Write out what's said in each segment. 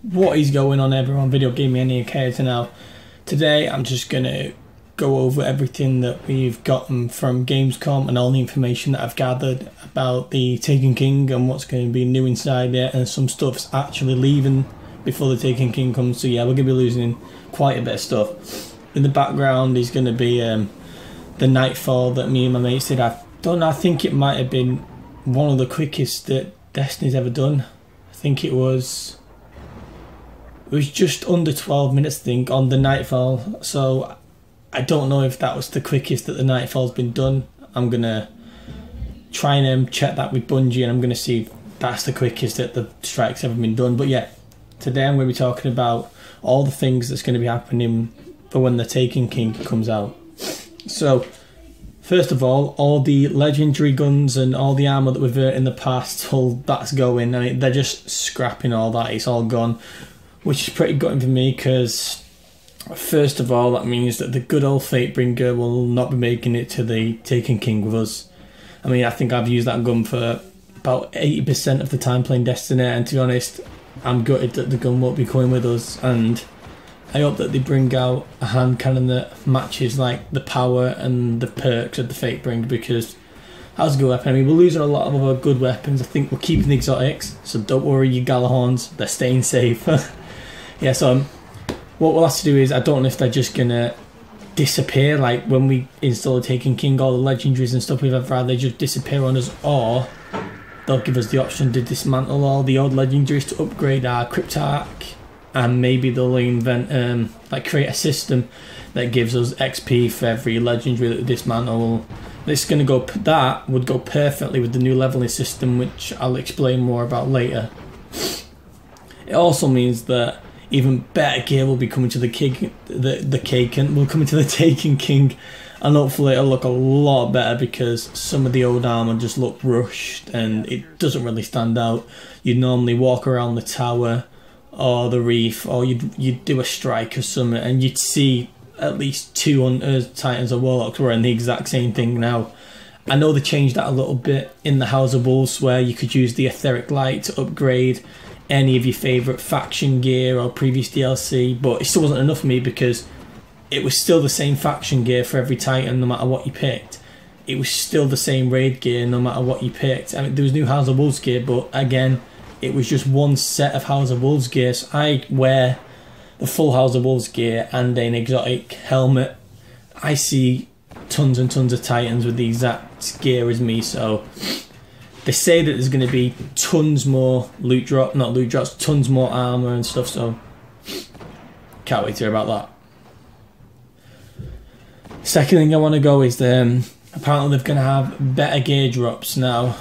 What is going on, everyone? Video Gaming Any Character now. Today I'm just gonna go over everything that we've gotten from Gamescom and all the information that I've gathered about the Taken King and what's going to be new inside it, and some stuff's actually leaving before the Taken King comes. So yeah, we're gonna be losing quite a bit of stuff. In the background is going to be the Nightfall that me and my mates did. I think it might have been one of the quickest that Destiny's ever done. I think it was just under 12 minutes, I think, on the Nightfall. So I don't know if that was the quickest that the Nightfall's been done. I'm going to try and check that with Bungie, and I'm going to see if that's the quickest that the strike's ever been done. But yeah, today I'm going to be talking about all the things that's going to be happening for when the Taken King comes out. So, first of all the legendary guns and all the armour that we've earned in the past, all that's going. I mean, they're just scrapping all that. It's all gone, which is pretty gutting for me, because first of all, that means that the good old Fatebringer will not be making it to the Taken King with us. I mean, I think I've used that gun for about 80% of the time playing Destiny, and to be honest, I'm gutted that the gun won't be coming with us, and I hope that they bring out a hand cannon that matches like the power and the perks of the Fatebringer, because that's a good weapon. I mean, we're losing a lot of other good weapons. I think we're keeping the exotics, so don't worry, you Galahorns, they're staying safe. Yeah, so what we'll have to do is, I don't know if they're just gonna disappear, like when we install a Taken King, all the legendaries and stuff we've ever had, they just disappear on us, or they'll give us the option to dismantle all the old legendaries to upgrade our Cryptarch, and maybe they'll invent, like create a system that gives us XP for every legendary that we dismantle. This is gonna go, that would go perfectly with the new leveling system, which I'll explain more about later. It also means that even better gear will be coming to the Taken King, and hopefully it'll look a lot better, because some of the old armour just look rushed and it doesn't really stand out. You'd normally walk around the tower or the reef, or you'd do a strike or something, and you'd see at least 2 Hunters, Titans or Warlocks wearing the exact same thing now. I know they changed that a little bit in the House of Wolves, where you could use the Etheric Light to upgrade any of your favourite faction gear or previous DLC, but it still wasn't enough for me, because it was still the same faction gear for every Titan no matter what you picked. It was still the same raid gear no matter what you picked. I mean, there was new House of Wolves gear, but again, it was just one set of House of Wolves gear. So I wear the full House of Wolves gear and an exotic helmet. I see tons and tons of Titans with the exact gear as me, so they say that there's going to be tons more tons more armour and stuff, so can't wait to hear about that. Second thing I want to go is, apparently they're going to have better gear drops now.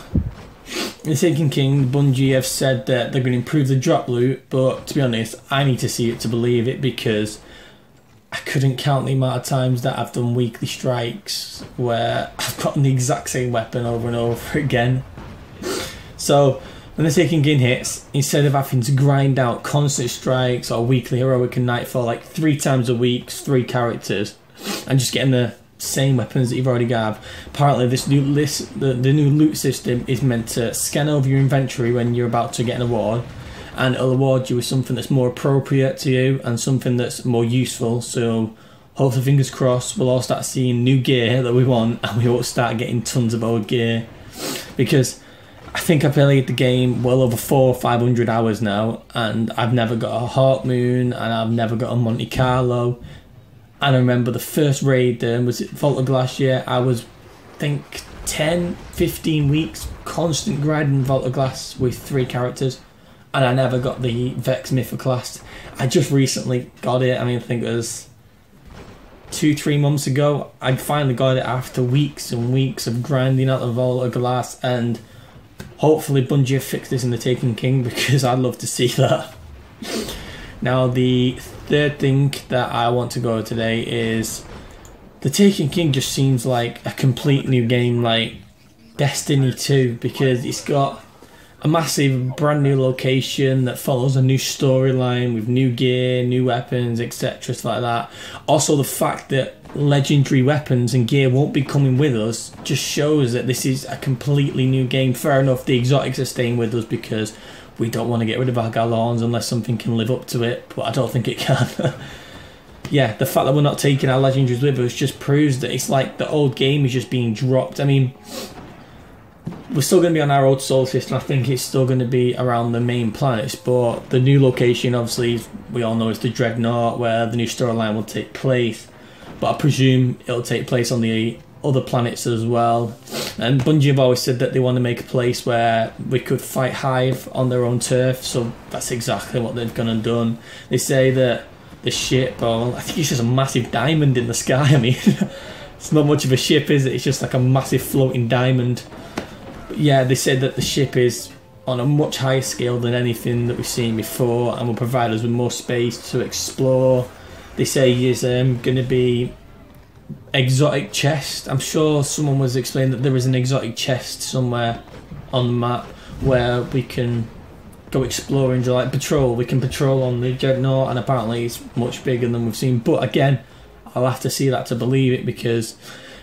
The Taken King, Bungie have said that they're going to improve the drop loot, but to be honest, I need to see it to believe it, because I couldn't count the amount of times that I've done weekly strikes where I've gotten the exact same weapon over and over again. So when the Taken King hits, instead of having to grind out constant strikes or weekly heroic and Nightfall like 3 times a week, 3 characters, and just getting the same weapons that you've already got, apparently this new the new loot system is meant to scan over your inventory when you're about to get an award, and it'll award you with something that's more appropriate to you and something that's more useful. So hopefully, fingers crossed, we'll all start seeing new gear that we want, and we won't start getting tons of old gear, because I think I've played the game well over 400 or 500 hours now, and I've never got a Hawk Moon, and I've never got a Monte Carlo. And I remember the first raid, was it Vault of Glass? Yeah, I was, I think, 10-15 weeks constant grinding Vault of Glass with 3 characters, and I never got the Vex Mythoclast. I just recently got it. I mean, I think it was 2-3 months ago. I finally got it after weeks and weeks of grinding out the Vault of Glass, and hopefully Bungie have fixed this in the Taken King, because I'd love to see that. Now, the third thing that I want to go over today is the Taken King just seems like a complete new game, like Destiny 2, because it's got a massive brand new location that follows a new storyline with new gear, new weapons, etc. stuff like that. Also, the fact that legendary weapons and gear won't be coming with us just shows that this is a completely new game. Fair enough, the exotics are staying with us because we don't want to get rid of our Galorns unless something can live up to it, but I don't think it can. Yeah, the fact that we're not taking our legendaries with us just proves that it's like the old game is just being dropped. I mean, we're still going to be on our old solar system. I think it's still going to be around the main planets, but the new location, obviously, we all know, is the Dreadnought, where the new storyline will take place. But I presume it'll take place on the other planets as well. And Bungie have always said that they want to make a place where we could fight Hive on their own turf, so that's exactly what they've gone and done. They say that the ship, well, I think it's just a massive diamond in the sky. I mean, it's not much of a ship, is it? It's just like a massive floating diamond. But yeah, they said that the ship is on a much higher scale than anything that we've seen before and will provide us with more space to explore. They say is going to be exotic chest. I'm sure someone was explaining that there is an exotic chest somewhere on the map where we can go exploring, like patrol. We can patrol on the Dreadnought, and apparently it's much bigger than we've seen. But again, I'll have to see that to believe it, because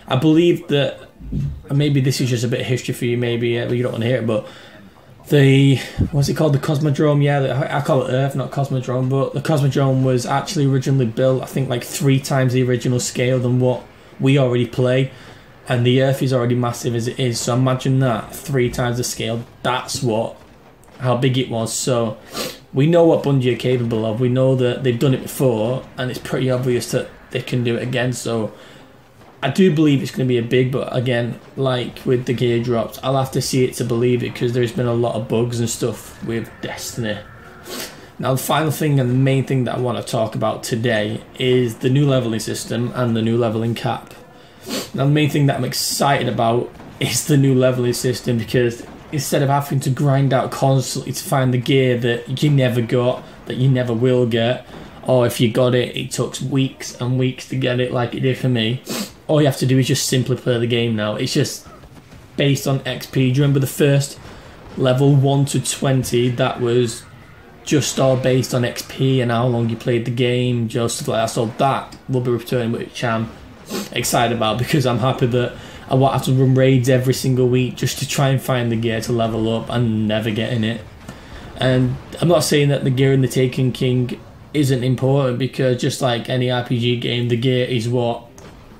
I believe that, maybe this is just a bit of history for you, maybe you don't want to hear it, but the, what's it called, the Cosmodrome, yeah, I call it Earth, not Cosmodrome, but the Cosmodrome was actually originally built, I think, like 3 times the original scale than what we already play, and the Earth is already massive as it is, so imagine that, 3 times the scale. That's how big it was. So we know what Bungie are capable of, we know that they've done it before, and it's pretty obvious that they can do it again. So I do believe it's going to be a big, but again, like with the gear drops, I'll have to see it to believe it, because there's been a lot of bugs and stuff with Destiny. Now the final thing and the main thing that I want to talk about today is the new leveling system and the new leveling cap. Now the main thing that I'm excited about is the new leveling system, because instead of having to grind out constantly to find the gear that you never got, that you never will get, or if you got it, it took weeks and weeks to get it like it did for me, all you have to do is just simply play the game now. It's just based on XP. Do you remember the first level 1 to 20? That was just all based on XP and how long you played the game, just stuff like that. So that will be returning, which I'm excited about, because I'm happy that I won't have to run raids every single week just to try and find the gear to level up and never getting it. And I'm not saying that the gear in the Taken King isn't important, because just like any RPG game, the gear is what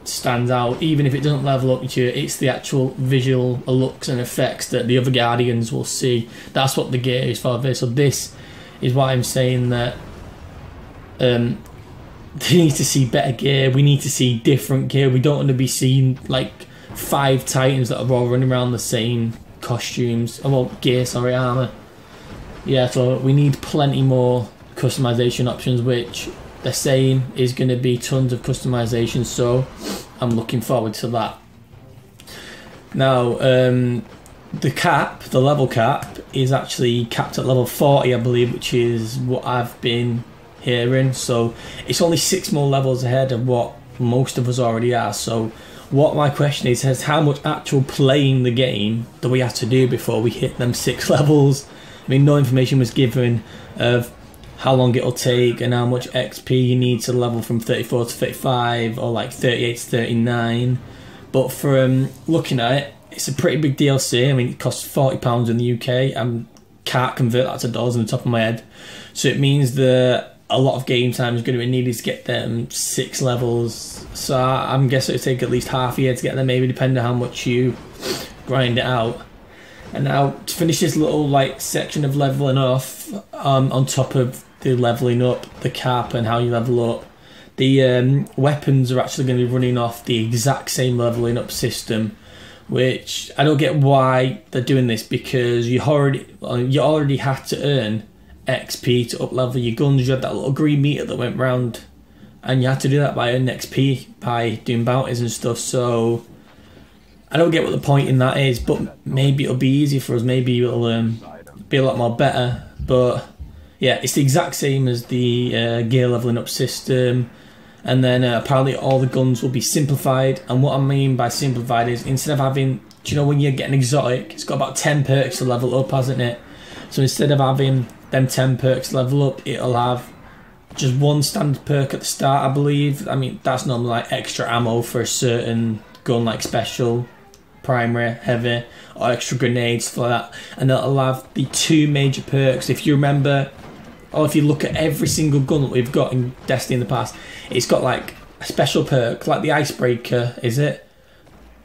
stands out. Even if it doesn't level up to you, it's the actual visual looks and effects that the other Guardians will see. That's what the gear is for this. So this is why I'm saying that they need to see better gear. We need to see different gear. We don't want to be seeing like 5 Titans that are all running around the same costumes. Well, gear, sorry, armour. Yeah, so we need plenty more customization options, which they're saying is going to be tons of customization, so I'm looking forward to that. Now, the cap, the level cap, is actually capped at level 40, I believe, which is what I've been hearing. So it's only 6 more levels ahead of what most of us already are. So what my question is how much actual playing the game do we have to do before we hit them 6 levels? I mean, no information was given of how long it'll take and how much XP you need to level from 34 to 35 or like 38 to 39. But from looking at it, it's a pretty big DLC. I mean, it costs £40 in the UK. I can't convert that to dollars on the top of my head. So it means that a lot of game time is going to be needed to get them 6 levels. So I'm guessing it'll take at least half a year to get them, maybe, depending on how much you grind it out. And now to finish this little like section of leveling off, on top of the leveling up, the cap and how you level up, the weapons are actually going to be running off the exact same leveling up system, which I don't get why they're doing this, because you already had to earn XP to up level your guns. You had that little green meter that went round, and you had to do that by earning XP by doing bounties and stuff. So I don't get what the point in that is, but maybe it'll be easy for us. Maybe it'll be a lot more better. But yeah, it's the exact same as the gear leveling up system. And then apparently all the guns will be simplified. And what I mean by simplified is, instead of having, do you know when you get an exotic, it's got about 10 perks to level up, hasn't it? So instead of having them 10 perks level up, it'll have just 1 standard perk at the start, I believe. I mean, that's normally like extra ammo for a certain gun, like special primary, heavy, or extra grenades for that. And it'll have the 2 major perks. If you remember, or if you look at every single gun that we've got in Destiny in the past, it's got like a special perk, like the icebreaker, is it?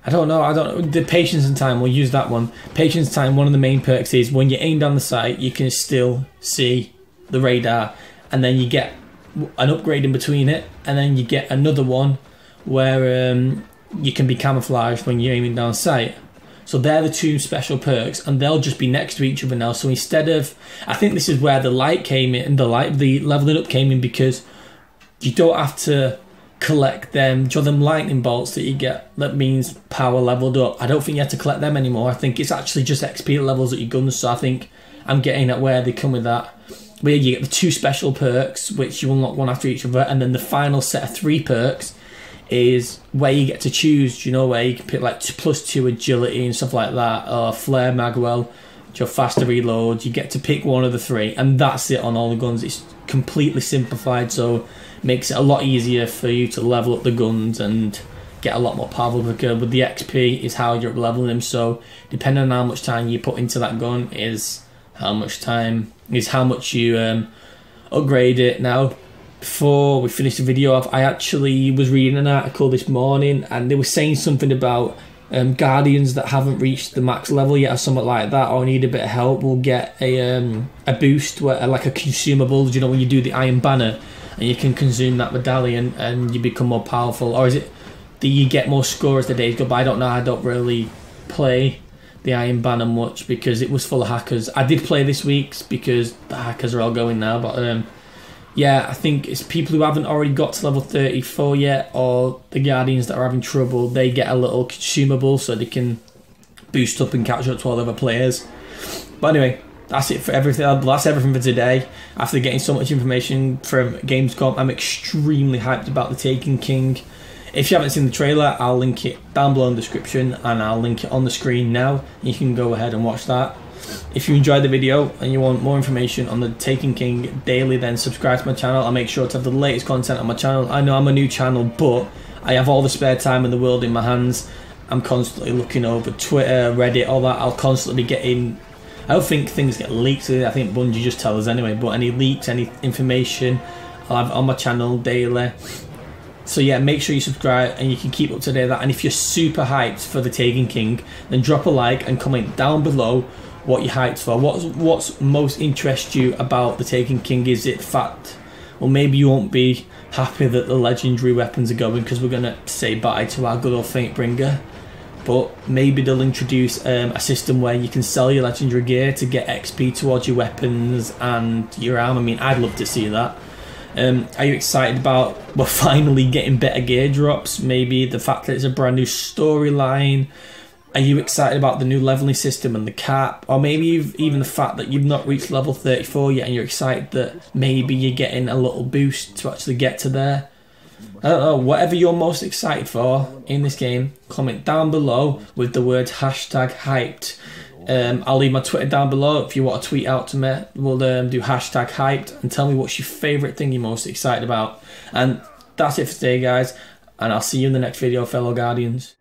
I don't know. The patience and time, we'll use that one. Patience time, one of the main perks is when you aim down the sight, you can still see the radar. And then you get an upgrade in between it. And then you get another one where you can be camouflaged when you're aiming down sight. So they're the 2 special perks, and they'll just be next to each other now. So instead of, I think this is where the light came in, the leveling up came in, because you don't have to collect them, them lightning bolts that you get, that means power leveled up. I don't think you have to collect them anymore. I think it's actually just XP levels at your guns, so I think I'm getting at where they come with that. Where you get the 2 special perks, which you unlock one after each other, and then the final set of 3 perks is where you get to choose, you know, where you can pick like +2 agility and stuff like that, or flare magwell, your faster reload. You get to pick one of the 3, and that's it on all the guns. It's completely simplified, so makes it a lot easier for you to level up the guns and get a lot more powerful, because with the XP is how you're leveling them. So depending on how much time you put into that gun is how much you upgrade it. Now, before we finish the video off, I actually was reading an article this morning, and they were saying something about Guardians that haven't reached the max level yet, or something like that, or need a bit of help, will get a boost, where, like a consumable, you know, when you do the Iron Banner, and you can consume that medallion and you become more powerful. Or is it that you get more score as the days go by? I don't know. I don't really play the Iron Banner much because it was full of hackers. I did play this week's because the hackers are all going now, but yeah, I think it's people who haven't already got to level 34 yet, or the Guardians that are having trouble, they get a little consumable so they can boost up and catch up to all the other players. But anyway, that's it for everything. That's everything for today. After getting so much information from Gamescom, I'm extremely hyped about the Taken King. If you haven't seen the trailer, I'll link it down below in the description, and I'll link it on the screen now. You can go ahead and watch that. If you enjoyed the video and you want more information on the Taken King daily, then subscribe to my channel. I'll make sure to have the latest content on my channel. I know I'm a new channel, but I have all the spare time in the world in my hands. I'm constantly looking over Twitter, Reddit, all that. I'll constantly be getting... I don't think things get leaked. I think Bungie just tell us anyway. But any leaks, any information, I'll have it on my channel daily. So yeah, make sure you subscribe and you can keep up to date with that. And if you're super hyped for the Taken King, then drop a like and comment down below what you're hyped for. What's most interests you about the Taken King? Is it fact? Well, maybe you won't be happy that the legendary weapons are going, because we're going to say bye to our good old Fatebringer. But maybe they'll introduce a system where you can sell your legendary gear to get XP towards your weapons and your armor. I mean, I'd love to see that. Are you excited about we're finally getting better gear drops? Maybe the fact that it's a brand new storyline. Are you excited about the new leveling system and the cap? Or maybe even the fact that you've not reached level 34 yet and you're excited that maybe you're getting a little boost to actually get to there. I don't know, whatever you're most excited for in this game, comment down below with the word #hyped. I'll leave my Twitter down below if you want to tweet out to me. We'll do #hyped and tell me what's your favourite thing you're most excited about. And that's it for today, guys, and I'll see you in the next video, fellow Guardians.